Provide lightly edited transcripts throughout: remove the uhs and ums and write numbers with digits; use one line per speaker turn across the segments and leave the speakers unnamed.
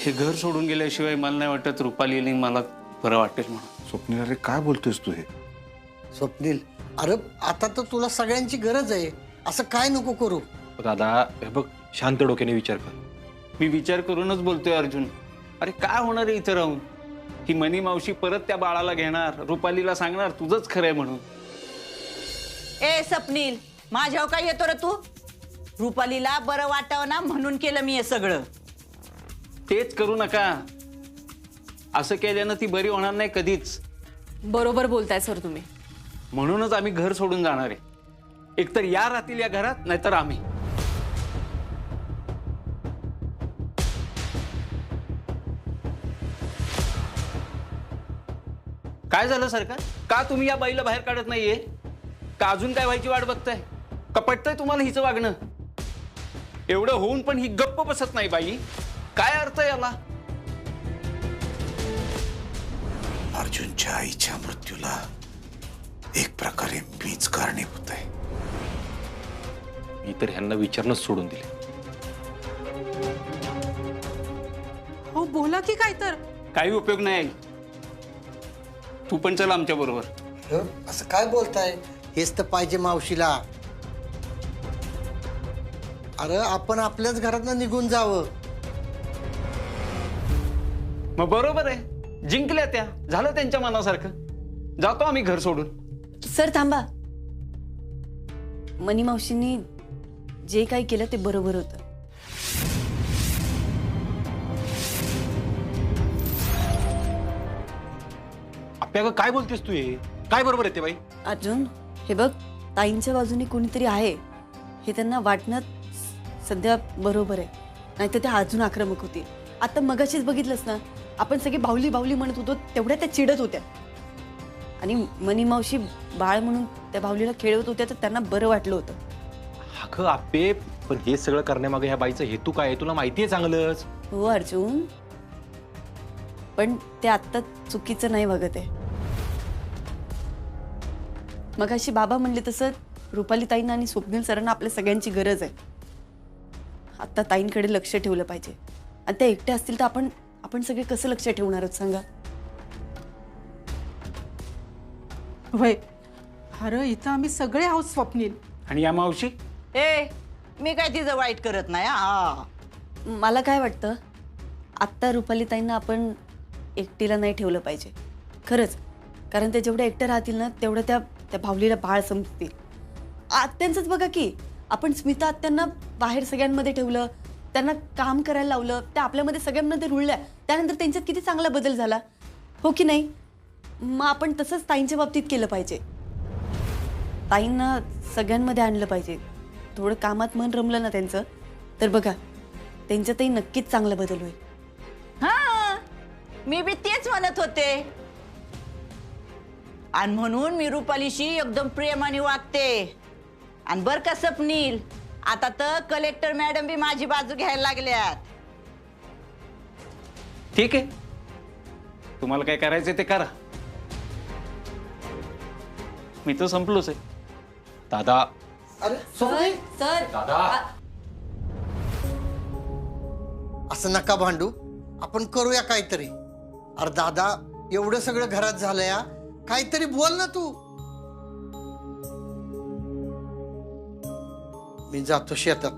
हे घर सोडून गेल्याशिवाय मला नाही वाटत रुपालीने मला बरं वाटेल म्हणून.
स्वप्नील, अरे काय बोलतोयस तू हे?
स्वप्नील, अरे आता तर तुला सगळ्यांची गरज आहे, असं काय नको करू.
दादा हे बघ, शांत डोक्याने विचार कर.
मी विचार करूनच बोलतोय अर्जुन. अरे काय होणार आहे इथं राहून? ही मनी मावशी परत त्या बाळाला घेणार, रुपालीला सांगणार तुझंच खरंय म्हणून.
ए स्वप्नील, माझ्यावर काय येतो रे तू? रुपालीला बरं वाटावं ना म्हणून केलं मी हे सगळं.
तेच करू नका. असं केल्यानं ती बरी होणार नाही कधीच.
बरोबर बोलताय सर तुम्ही.
म्हणूनच आम्ही घर सोडून जाणार आहे. एकतर या राहतील या घरात, नाहीतर आम्ही. काय झालं सरकार? का तुम्ही या बाईला बाहेर काढत नाहीये? का अजून काय व्हायची वाट बघताय? का पटतंय तुम्हाला हिचं वागणं? एवढं होऊन पण ही गप्प बसत नाही बाई. काय अर्थ याला?
अर्जुनच्या आईच्या मृत्यूला एक प्रकारे मीच कारणीभूत आहे.
मी तर ह्यांना विचारणंच सोडून दिले.
हो बोला की काय तर.
काही उपयोग नाही. तू पण चल आमच्या बरोबर.
असं काय बोलताय? हेच तर पाहिजे मावशीला. अरे आपण आपल्याच घरातनं निघून जावं.
मग बरोबर आहे. जिंकल्या त्या, झालं त्यांच्या मनासारखं. जातो आम्ही घर सोडून.
सर थांबा. मनी मावशींनी जे काही केलं ते बरोबर होतं.
आपल्या काय बोलतेस तू? हे काय बरोबर आहे ते बाई?
अर्जुन हे बघ, ताईंच्या बाजूने कोणीतरी आहे हे त्यांना वाटणं सध्या बरोबर आहे. नाहीतर त्या अजून आक्रमक होतील. आता मगाशीच बघितलंस ना, आपण सगळे बाहुली बाहुली म्हणत होतो, तेवढ्या त्या चिडत होत्या. आणि मनी मावशी बाळ म्हणून त्या बाहुलीला खेळवत होत्या, तर त्यांना बरं वाटलं होतं.
अगं आपे, पण हे सगळं करण्यामागे ह्या बाईचा हेतू काय आहे तुला माहिती आहे चांगलंच.
हो अर्जुन, पण ते आत्ता चुकीचं नाही वागत आहे. मगाशी बाबा म्हणले तसं रुपाली ताईंना आणि स्वप्नील सरांना आपल्या सगळ्यांची गरज आहे. आता ताईंकडे लक्ष ठेवलं पाहिजे. आणि त्या एकट्या असतील तर आपण सगळे कसं लक्ष ठेवणार आहोत सांगा?
होय, अरे इथं आम्ही सगळे आहोत स्वप्नील.
आणि या मावशी?
ए, मी काय तिचं वाईट करत नाही. हा,
मला काय वाटतं, आत्ता रुपाली ताईंना आपण एकटीला नाही ठेवलं पाहिजे खरंच. कारण ते जेवढ्या एकट्या राहतील ना, तेवढं त्या भावलीला बाळ समजतील. आत्यांचंच बघा की, आपण स्मिता आत्यांना बाहेर सगळ्यांमध्ये ठेवलं, त्यांना काम करायला लावलं, त्या आपल्यामध्ये सगळ्यांमध्ये रुळल्या, त्यानंतर त्यांच्यात किती चांगला बदल झाला, हो की नाही? मग आपण तसंच ताईंच्या बाबतीत केलं पाहिजे. ताईंना सगळ्यांमध्ये आणलं पाहिजे. थोडं कामात मन रमलं ना त्यांचं, तर बघा त्यांच्यातही नक्कीच चांगला बदल होईल.
हा, मी बी तेच म्हणत होते. आणि म्हणून मी रुपालीशी एकदम प्रेमाने वागते. आणि बर का स्वप्नील, आता तर कलेक्टर मॅडम बी माझी बाजू घ्यायला लागल्यात.
ठीक आहे, तुम्हाला काय करायचं ते करा. मी तर संपलोच आहे.
दादा
अरे
सर सर
दादा
असं नका भांडू. आपण करूया काहीतरी. अरे दादा, एवढं सगळं घरात झालं या, काहीतरी बोल ना तू. मी जातो शेतात.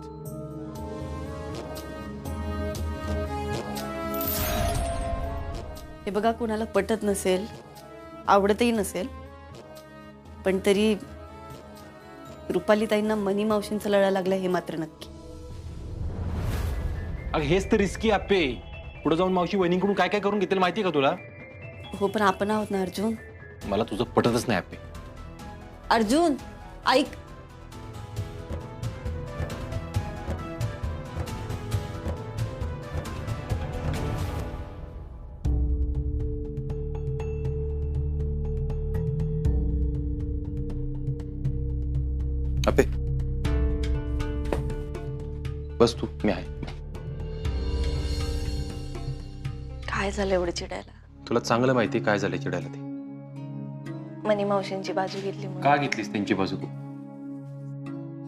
हे बघा, कोणाला पटत नसेल, आवडतही नसेल, पण तरी रुपाली ताईंना मनी मावशींचा लढा लागला हे मात्र नक्की.
अगं हेच तर रिस्की आपे. पुढे जाऊन मावशी वहिनीकडून काय काय करून घेतील माहिती का तुला?
हो, पण आपण आहोत ना अर्जुन.
मला तुझं पटतच नाही आपे.
अर्जुन ऐक.
आपे बस तू, मी आहे.
काय झालं एवढं चिडायला?
तुला चांगलं माहिती काय झालं चिडायला ते.
मनी मावशींची बाजू घेतली म्हणून.
का घेतलीस त्यांची बाजू तू?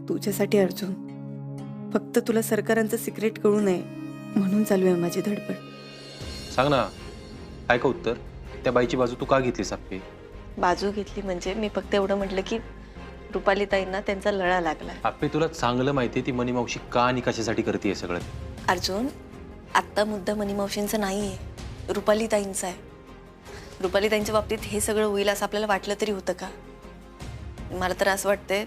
तुझ्यासाठी अर्जुन, फक्त तुला सरकारांचं सिक्रेट कळू नये म्हणून चालू आहे माझी धडपड.
सांग ना, काय का उत्तर? त्या बाईची बाजू तू का घेतलीस आप्पे?
बाजू घेतली म्हणजे मी फक्त एवढं म्हटलं की रुपालीताईंना त्यांचा लळा लागला.
आप्पे तुला चांगलं माहितीये ती मनी मावशी का आणि कशासाठी करते हे सगळं.
अर्जुन, आत्ता मुद्दा मनी मावशींचा नाहीये, रुपालीताईंचा आहे. रुपालीताईंच्या बाबतीत हे सगळं होईल असं आपल्याला वाटलं तरी होतं का? मला तर असं वाटतंय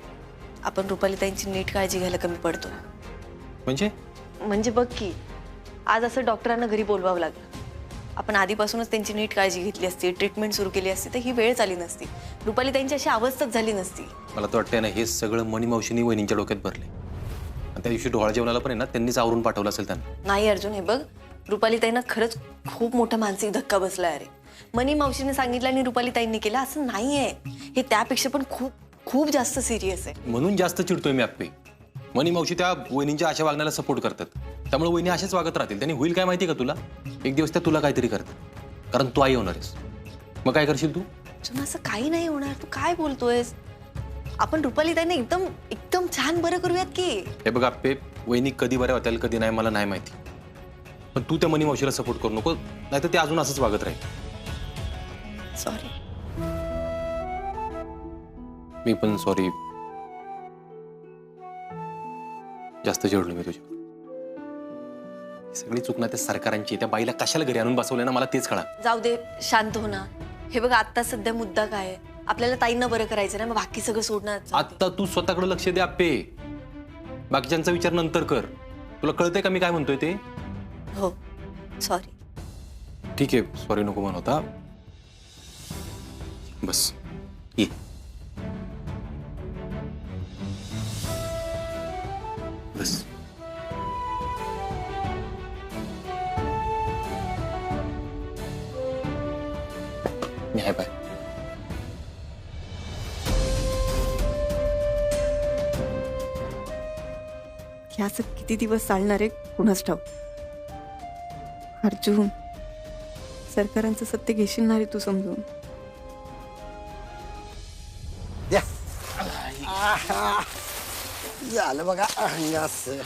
आपण रुपालीताईंची नीट काळजी घ्यायला कमी पडतो.
म्हणजे
बघ की, आज असं डॉक्टरांना घरी बोलवावं लागलं. आपण आधीपासूनच त्यांची नीट काळजी घेतली असती, ट्रीटमेंट सुरू केली असती तर ही वेळ आली नसती. रुपालीताईंची अशी अवस्थाच झाली नसती.
मला तर वाटतंय ना हे सगळं मनी मावशीनी वहिनींच्या डोक्यात भरले. आणि त्या दिवशी डोहाळ जेवणाला पण आहे ना त्यांनीच आवरून पाठवलं असेल त्यांना.
नाही अर्जुन, हे बघ, रुपालीताईंना खरंच खूप मोठा मानसिक धक्का बसला. अरे मनी मावशीने सांगितलं आणि रुपालीताईंनी केलं असं नाहीये. हे त्यापेक्षा पण खूप खूप जास्त सिरियस आहे.
म्हणून जास्त चिडतोय मी आप्पे. मनी मावशी त्या वहिनींच्या अशा वागण्याला सपोर्ट करतात, त्यामुळे वहिनी अशाच वागत राहतील. त्यांनी होईल काय माहिती का तुला? एक दिवस त्या तुला काहीतरी करतात, कारण तू आई होणार आहेस. मग काय करशील तू?
अर्जुन, असं काही नाही होणार. तू काय बोलतोयस? आपण रुपालीताईंना एकदम एकदम छान बरं करूयात की.
हे बघ आप्पे, वहिनी कधी बऱ्या होत्याल कधी नाही मला नाही माहिती, पण तू त्या मनी मावशीला सपोर्ट करू नको, नाहीतर ते अजून असंच वागत राहील.
सॉरी.
मी पण सॉरी. जास्त चिडलो मी तुझ्या. सगळी चूक ना त्या सरकारांची. त्या बाईला कशाला घरी आणून बसवलं ना मला तेच कळा.
जाऊ दे, शांत हो ना. हे बघ, आता सध्या मुद्दा काय आहे? आपल्याला ताईंना बरं करायचं ना, मग बाकी सगळं सोडणार.
आता तू स्वतःकडे लक्ष दे आप्पे, बाकीच्यांचा विचार नंतर कर. तुला कळतंय का मी काय म्हणतोय ते?
हो, सॉरी.
ठीक आहे, सॉरी नको म्हणता. बस ये. बस. मी आहे बाय.
हे असं किती दिवस चालणार आहे कुणाच ठाऊक. अर्जुन, सरकारांचं सत्य घेशील ना रे तू समजून.
द्या. आहा. झालं बघा. असं.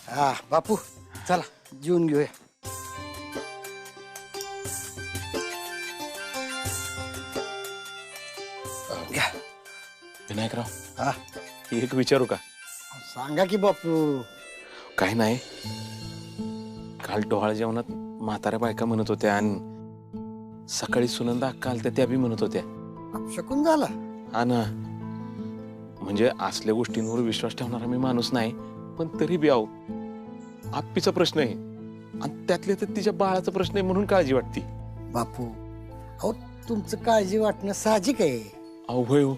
हा बापू, चला जेवून घेऊया. घ्या.
विनायकराव,
हा,
एक विचारू का?
सांगा की बापू.
काही नाही, काल डोहाळ जेवणात म्हाताऱ्या बायका म्हणत होत्या आणि सकाळी सुनंदा अक्का आलत्या त्या बी म्हणत होत्या.
शकून झाला.
हा ना, म्हणजे असल्या गोष्टींवर विश्वास ठेवणारा मी माणूस नाही, पण तरी बी आहो, आप्पीचा प्रश्न आहे आणि त्यातल्या तर तिच्या बाळाचा प्रश्न आहे म्हणून काळजी वाटते.
बापू, अहो तुमचं काळजी वाटणं साहजिक आहे.
अहो होय हो,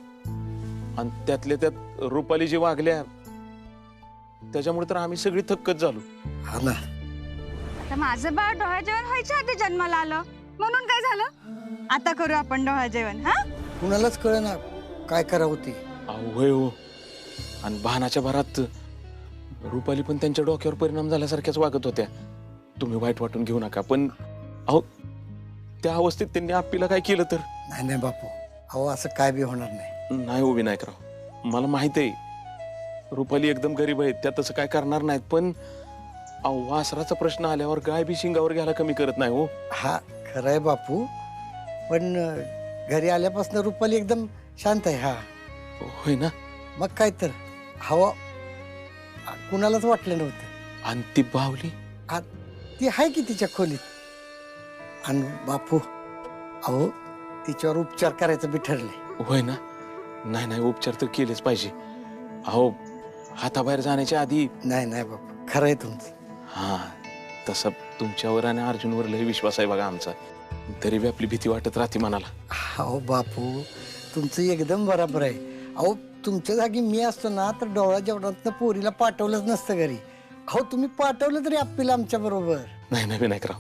आणि त्यातल्या त्यात रुपाली जी वागल्या त्याच्यामुळे तर आम्ही सगळी थक्कच झालो.
हा ना.
आता माझं बाळ डोहाळ जेवण व्हायच्या आधी जन्माला आलं म्हणून काय झालं? आता करू आपण डोहाळ जेवण. हा,
कुणालाच कळ ना काय करा होती.
अहो होय हो, आणि भानाच्या भरात रुपाली पण त्यांच्या डोक्यावर परिणाम झाल्यासारख्याच वागत होत्या. तुम्ही वाईट वाटून घेऊ नका, पण अहो त्या अवस्थेत त्यांनी आप्पीला काय केलं तर?
नाही नाही बापू, अहो असं काय बी होणार नाही.
नाही हो विनायकराव, मला माहित आहे रुपाली एकदम गरीब आहे, त्या तसं काय करणार नाहीत, पण अहो वासराचा प्रश्न आल्यावर गाय बी शिंगावर घ्यायला कमी करत नाही हो.
हा खरंय बापू, पण घरी आल्यापासून रुपाली एकदम शांत आहे. हा
होय ना.
मग काय तर हवा कुणालाच वाटलं नव्हतं.
आणि ती बावली
आ, ती आहे की तिच्या खोलीत. आणि बापू, अहो तिच्यावर उपचार करायचं बी ठरले.
होय ना. नाही नाही, उपचार तर केलेच पाहिजे. अहो हाताबाहेर जाण्याच्या आधी.
नाही नाही बापू, खरंय तुमचं.
हा, तसं तुमच्यावर आणि अर्जुनवर लय विश्वास आहे बघा आमचा, तरी बी आपली भीती वाटत राहते मनाला.
अहो बापू, तुमचं एकदम बरोबर आहे. अहो तुमच्या जागी मी असतो ना तर डोळा जेवणात पोरीला पाठवलंच नसतं घरी. अहो तुम्ही पाठवलं तरी आप्पीला आमच्या बरोबर.
नाही नाही विनायकराव,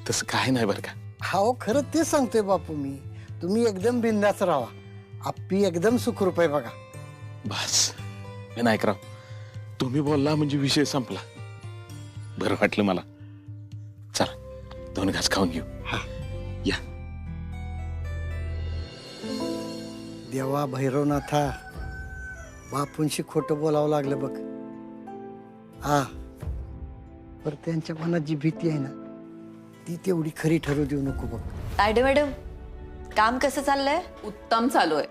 तसं काय नाही बरं का.
हो खरं तेच सांगतोय बापू मी. तुम्ही एकदम बिंदास राहा. आप्पी एकदम सुखरूप आहे बघा.
बस विनायकराव, तुम्ही बोलला म्हणजे विषय संपला. बरं वाटलं मला. चला 2 घास खाऊन घेऊ.
हा
या.
देवा भैरवनाथा, बापूंशी खोटं बोलावं लागलं बघ. हा, पर त्यांच्या मनात जी भीती आहे ना ती तेवढी खरी ठरवू देऊ नको बघ.
तायडे मॅडम, काम कसं चाललंय?
उत्तम चालू आहे.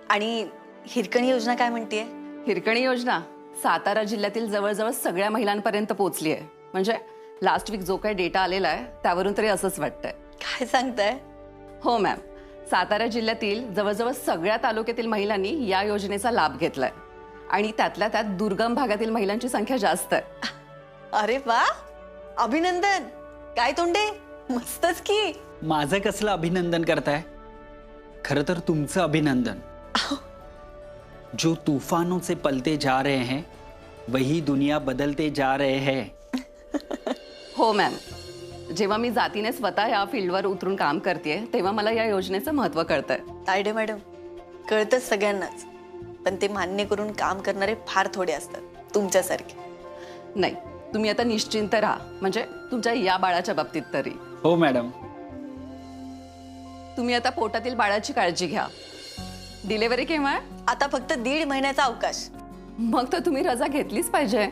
आणि हिरकणी योजना काय म्हणतेय?
हिरकणी योजना सातारा जिल्ह्यातील जवळजवळ सगळ्या महिलांपर्यंत पोहोचली आहे. म्हणजे लास्ट वीक जो काही डेटा आलेला आहे त्यावरून तरी असंच वाटतंय.
काय सांगताय?
हो मॅम, सातारा जिल्ह्यातील जवळजवळ सगळ्या तालुक्यातील महिलांनी या योजनेचा लाभ घेतलाय आणि त्यातल्या त्यात दुर्गम भागातील महिलांची संख्या जास्त आहे.
अरे वा, अभिनंदन. काय तोंडे, मस्तच की.
माझं कसलं अभिनंदन करताय? खरं तर तुमचं अभिनंदन. जो तूफानों से पलते जा रहे हैं वही दुनिया बदलते जा रहे हैं.
हो मॅम, जेव्हा मी जातीने स्वतः या फील्डवर उतरून काम करते तेव्हा मला या योजनेचं महत्त्व कळतंय.
तायडे मॅडम, कळतंच सगळ्यांनाच, पण ते मान्य करून काम करणारे फार थोडे असतात तुमच्यासारखे.
नाही, तुम्ही आता निश्चिंत राहा, म्हणजे तुमच्या या बाळाच्या बाबतीत तरी.
हो मॅडम.
तुम्ही आता पोटातील बाळाची काळजी घ्या. डिलेव्हरी केव्हा आहे?
आता फक्त 1.5 महिन्याचा अवकाश.
मग तर तुम्ही रजा घेतलीच पाहिजे.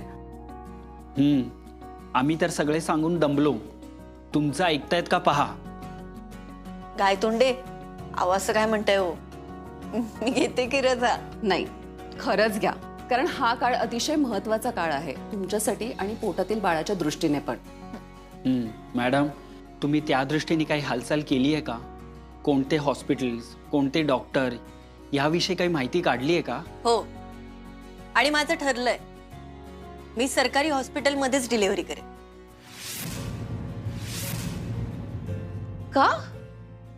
आम्ही तर सगळे सांगून दमलो. तुमचं ऐकतायत का पहा.
काय तोंडे, आवाज काय म्हणताय हो? मी घेते की रजा?
नाही, खरंच घ्या, कारण हा काळ अतिशय महत्वाचा काळ आहे तुमच्यासाठी आणि पोटातील बाळाच्या दृष्टीने पण.
मॅडम, तुम्ही त्या दृष्टीने काही हालचाल केली आहे का? कोणते हॉस्पिटल्स, कोणते डॉक्टर, याविषयी काही माहिती काढली आहे का?
हो, आणि माझं ठरलंय, मी सरकारी हॉस्पिटलमध्येच डिलिव्हरी करेन.
का?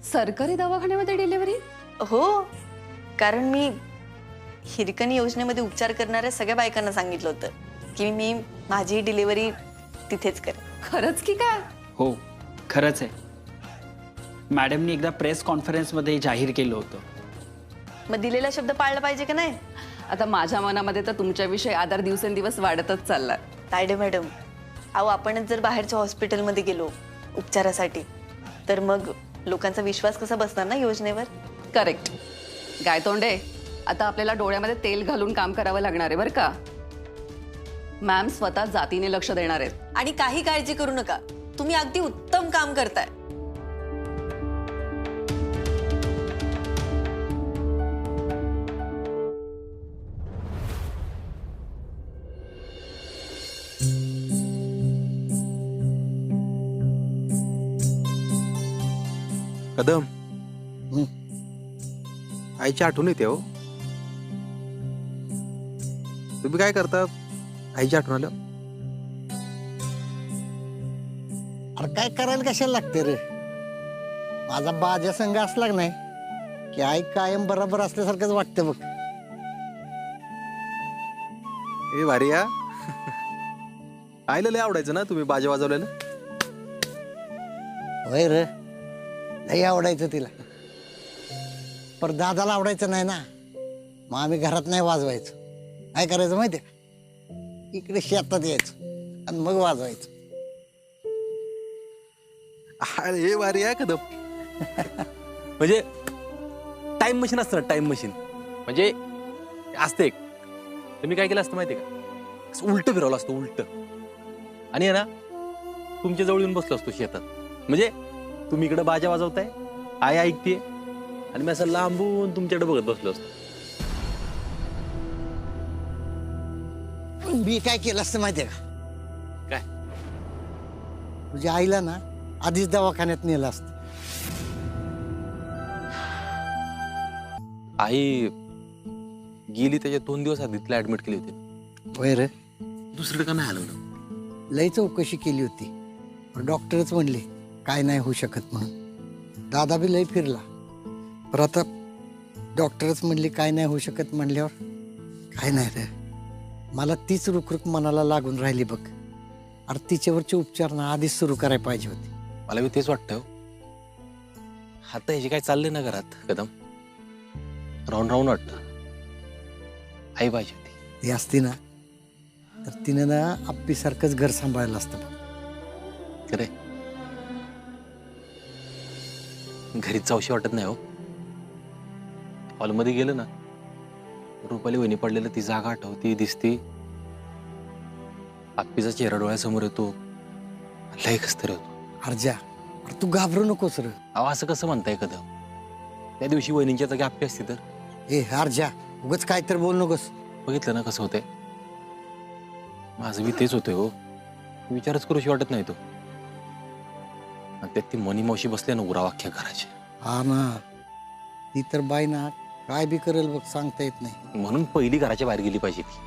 सरकारी दवाखान्यामध्ये डिलिव्हरी?
हो, कारण मी हिरकणी योजनेमध्ये उपचार करणाऱ्या सगळ्या बायकांना सांगितलं होतं की मी माझी डिलिव्हरी तिथेच करेन.
खरंच की काय?
हो, खरंच आहे. मॅडमनी एकदा प्रेस कॉन्फरन्समध्ये जाहीर केलं होतं.
मग दिलेला शब्द पाळला पाहिजे का नाही?
आता माझ्या मनामध्ये तर तुमच्याविषयी आदर दिवसेंदिवस वाढतच चाललाय.
तायडे मॅडम, अहो आपणच जर बाहेरच्या हॉस्पिटलमध्ये गेलो उपचारासाठी तर मग लोकांचा विश्वास कसा बसणार ना योजनेवर?
करेक्ट. गायतोंडे, आता आपल्याला डोळ्यामध्ये तेल घालून काम करावं लागणार आहे बरं का. मॅम स्वतः जातीने लक्ष देणार आहेत.
आणि काही काळजी करू नका, तुम्ही अगदी उत्तम काम करताय.
कदम, आईची आठवण येते हो. तुम्ही काय करता आईची आठवण आलं?
अरे काय करायला कशाला लागते रे? माझा बाजा संघ असला की नाही की आई कायम बरोबर असल्यासारखंच वाटतं बघ.
ए भारी या. आईला लय आवडायचं ना तुम्ही बाजा वाजवलेलं?
होय रे, लई आवडायचं तिला. पर दादाला आवडायचं नाही ना, मग आम्ही घरात नाही वाजवायचं. काय करायचं माहितीये, इकडे शेतात यायचं आणि मग वाजवायचं.
हे भारी आहे कदम. म्हणजे टाइम मशीन असतं ना, टाइम मशीन म्हणजे असते एक. तुम्ही काय केलं असतं माहितीये का, उलट फिरवलं असतं उलट, आणि आहे ना तुमच्या जवळ येऊन बसलो असतो शेतात. म्हणजे तुम्ही इकडे बाजा वाजवताय, आई ऐकते, आणि मी असं लांबून तुमच्याकडे बघत बसलो असतो.
मी काय केलं असतं माहितीये का?
काय?
तुझ्या आईला ना आधीच दवाखान्यात नेलं असतं.
आई गेली त्याच्या 2 दिवस आधी तिला ऍडमिट केली होती.
होय रे,
दुसरीकडे का नाही हलवलं?
लई चौकशी केली होती, पण डॉक्टरच म्हणले काय नाही होऊ शकत म्हणून. दादा बी लई फिरला, पण आता डॉक्टरच म्हणले काय नाही होऊ शकत म्हणल्यावर काय नाही रे. मला तीच रुखरुख मनाला लागून राहिली बघ. अरे तिच्यावरचे उपचार ना आधीच सुरू करायला पाहिजे होते.
मला बी तेच वाटतं. आता हे जे काय चाललंय ना घरात कदम, राहून राहून वाटतं आई पाहिजे होती.
ती असती ना तर तिनं ना आप्पीसारखंच घर सांभाळलं असतं बघ.
खरे घरीच जाऊशी वाटत नाही हो. हॉलमध्ये गेलं ना, रुपाली वहिनी पडलेलं ती जागा आठवती, दिसती, आप्पीचा चेहरा डोळ्यासमोर येतो, लय कसं तरी होतो.
अर्जा, तू घाबरू नकोस रे.
अहो असं कसं म्हणताय कदम? त्या दिवशी वहिनींच्या जागी आप्पी असती तर
ए अर्जा, उगाच काय तर बोल नकोस.
बघितलं ना कसं होतंय. माझं बी तेच होतंय हो. विचारच करूशी वाटत नाही तो. आणि त्यात ती मनी मावशी बसल्या ना उराव अख्ख्या घराच्या.
हा ना, ती तर बाई ना काय बी करेल बघ, सांगता येत नाही.
म्हणून पहिली घराच्या बाहेर गेली पाहिजे ती.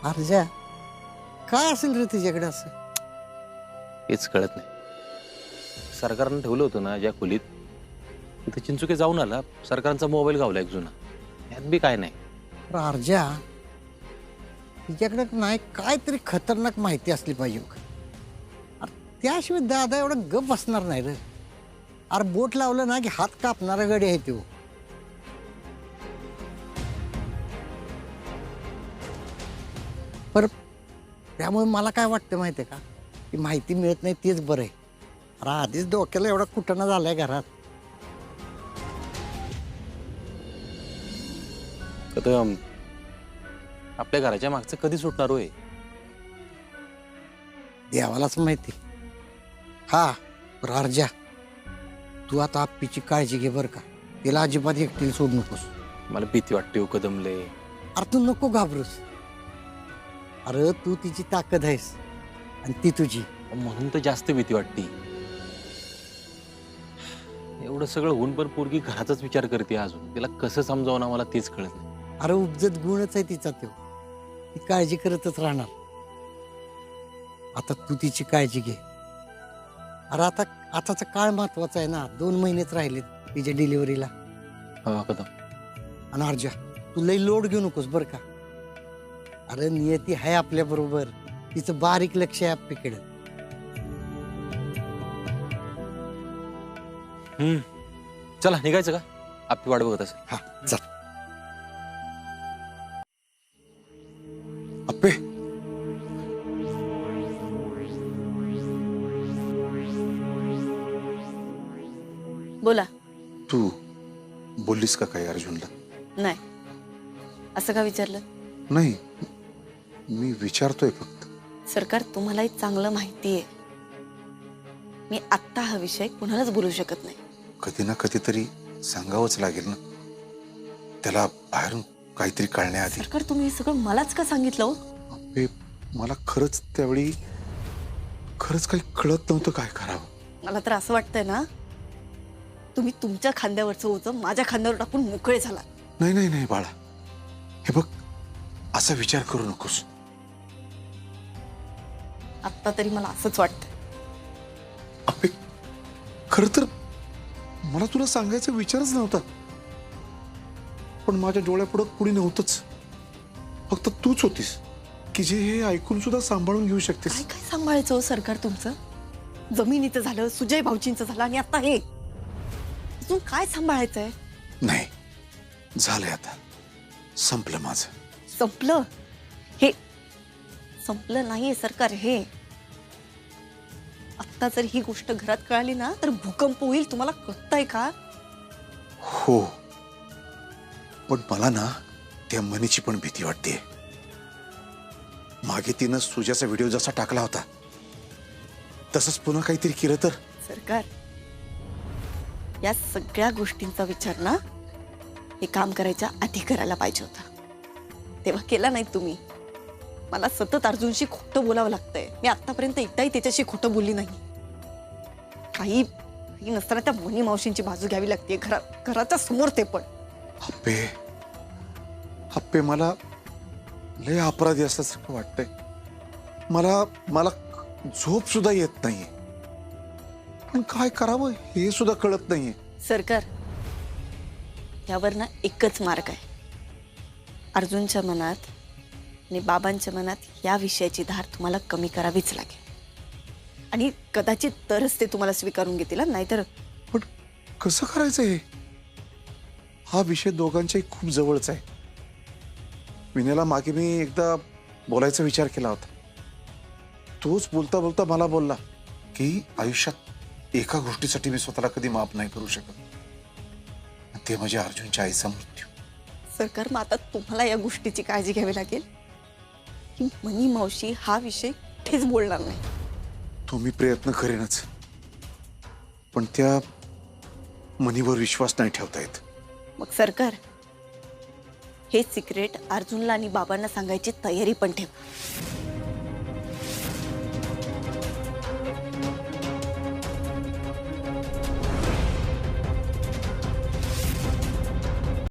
अर्जा, काय असेल रे तिच्याकडे असं?
हेच कळत नाही. सरकारनं ठेवलं होतं ना ज्या खोलीत, तिथे चिंचुके जाऊन आला. सरकारांचा मोबाईल गावला एक जुना. यात बी काय नाही.
अरे अर्जा, तिच्याकडे नाही काहीतरी खतरनाक माहिती असली पाहिजे बघ. अरे त्याशिवाय दादा एवढा गप बसणार नाही रे. अरे बोट लावलं ना की हात कापणारा गडी आहे तो. पर त्यामुळे मला काय वाटतं माहिती आहे का, की माहिती मिळत नाही तेच बरं आहे. अरे आधीच डोक्याला एवढा कुटाणा झालाय घरात.
कदम, आपल्या घराच्या मागचं कधी सुटणार होय?
देवालाच माहिती. हा पर अर्जा, तू आता आप्पीची काळजी घे बरं का. तिला अजिबात एकटीला सोडू नकोस.
मला भीती वाटते हो कदमले.
अरे तू नको घाबरूस. अरे तू तिची ताकद आहेस आणि ती तुझी.
म्हणून तर जास्त भीती वाटते. एवढं सगळं होऊन पण पोरगी घराचाच विचार करते अजून. तिला कसं समजावं ना मला तेच कळत नाही.
अरे उपजत गुणच आहे तिचा तो. ती काळजी करतच राहणार. आता तू तिची काळजी घे. अरे आताचा काळ महत्वाचा आहे ना. 2 महिनेच राहिले तिच्या डिलिव्हरीला.
हा कदम.
आणि अर्जा, तू लई लोड घेऊ नकोस बरं का. अरे नियती आहे आपल्या बरोबर. तिचं बारीक लक्ष आहे आपल्याकडे.
चला निघायचं का? आपली वाट बघत असेल.
हा चल.
अप्पे,
बोला.
तू बोललीस का काही अर्जुनला?
नाही. असं का विचारलं?
नाही, मी विचारतोय फक्त.
सरकार, तुम्हालाही चांगलं माहिती आहे मी आत्ता हा विषय कुणालाच बोलू शकत नाही.
कधी ना कधीतरी सांगावंच लागेल ना त्याला, बाहेरून काहीतरी कळण्याआधी.
सरकार, तुम्ही हे सगळं मलाच का सांगितलं हो?
अप्पे, मला खरंच त्यावेळी काही कळत नव्हतं काय करावं.
मला तर असं वाटतंय ना, तुम्ही तुमच्या खांद्यावरचं ओझं माझ्या खांद्यावर टाकून मोकळे झाला.
नाही नाही नाही बाळा, हे बघ, असा विचार करू नकोस.
आत्ता तरी मला असंच वाटतं.
अप्पे, खरं तर मला तुला सांगायचा विचारच नव्हता, पण माझ्या डोळ्यापुढं कुणी नव्हतंच. फक्त तूच होतीस की जे हे ऐकून सुद्धा सांभाळून घेऊ शकतेस.
काय काय सांभाळायचं हो सरकार तुमचं? जमिनीचं झालं, सुजय भाऊजींचं झालं, आणि आता हे अजून काय सांभाळायचंय?
नाही, झालंय आता. संपलं माझं.
संपलं? हे संपलं नाहीये सरकार. हे आत्ता जर ही गोष्ट घरात कळाली ना तर भूकंप होईल. तुम्हाला कळतंय का?
हो, पण मला ना त्या मनीची पण भीती वाटते. मागे तिनं सुजाचा व्हिडिओ जसा टाकला होता तसंच पुन्हा काहीतरी केलं तर?
सरकार, या सगळ्या गोष्टींचा विचार ना हे काम करायच्या आधी करायला पाहिजे होता. तेव्हा केला नाही तुम्ही. मला सतत अर्जुनशी खोटं बोलावं लागतंय. मी आतापर्यंत एकदाही त्याच्याशी खोटं बोलली नाही. काही नसताना त्या मनी मावशींची बाजू घ्यावी लागते घराच्या समोर, ते पण.
अप्पे, मला लय अपराधी असल्यासारखं वाटतंय. मला झोप सुद्धा येत नाहीये, पण काय करावं हे सुद्धा कळत नाहीये.
सरकार, यावर ना एकच मार्ग आहे. अर्जुनच्या मनात आणि बाबांच्या मनात या विषयाची धार तुम्हाला कमी करावीच लागेल. आणि कदाचित तरच ते तुम्हाला स्वीकारून घेतील, नाहीतर.
पण कसं करायचं हे? हा विषय दोघांच्याही खूप जवळचा आहे. विनयला मागे मी एकदा बोलायचा विचार केला होता. तोच बोलता बोलता मला बोलला की आयुष्यात एका गोष्टीसाठी मी स्वतःला कधी माफ नाही करू शकत, ते म्हणजे अर्जुनच्या आईचा मृत्यू.
सरकार, मग आता तुम्हाला या गोष्टीची काळजी घ्यावी लागेल की मनी मावशी हा विषय कुठेच बोलणार नाही.
तो मी प्रयत्न करेनच, पण त्या मनीवर विश्वास नाही ठेवता येत.
मग सरकार हे सिक्रेट अर्जुनला आणि बाबांना सांगायची तयारी पण ठेवा.